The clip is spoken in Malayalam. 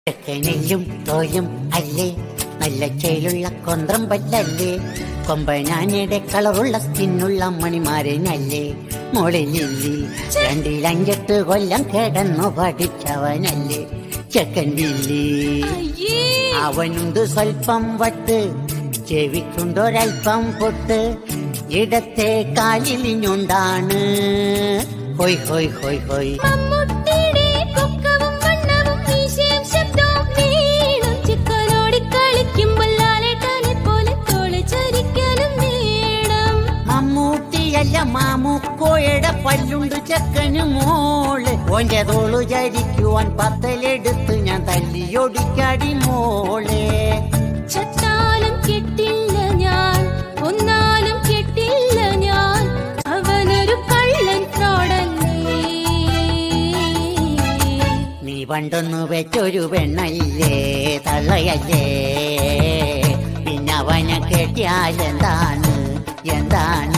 ചെക്കനെല്ലും തോയും അല്ലേ, നല്ല ചേലുള്ള കൊന്ത്രം പല്ലല്ലേ, കൊമ്പനാനയുടെ കളറുള്ള സ്കിന്നുള്ള മണിമാരനല്ലേ, മുകളിലില്ലി 2-5 കൊല്ലം കിടന്നു പഠിച്ചവനല്ലേ ചെക്കൻ വില്ലി. അവനുണ്ട് സ്വൽപ്പം വട്ട്, ചെവിക്കുണ്ടൊരൽപ്പം പൊട്ട്, ഇടത്തെ കാലിലിഞ്ഞുണ്ടാണ് ഹൊയ് ഹൊയ് ഹൊയ് ഹൊയ്. മമ്മൂട്ടിയല്ല മാമുക്കോയുടെ പല്ലുണ്ട് ചെക്കന് മോള്, ഓന്റെ തോളു ചരിക്കുവാൻ പത്തലെടുത്ത് ഞാൻ തല്ലിയൊടിക്കാടി മോളെ. ചത്താലും കെട്ടില്ല ഞാൻ, ഒന്നാലും കെട്ടില്ല ഞാൻ, അവനൊരു കള്ളൻ ഫ്രോഡല്ലേ. നീ പണ്ടൊന്നു വെച്ചൊരു പെണ്ണല്ലേ, തള്ളയല്ലേ, പിന്നവനെ കെട്ടിയാലെന്താണ് എന്താണ്.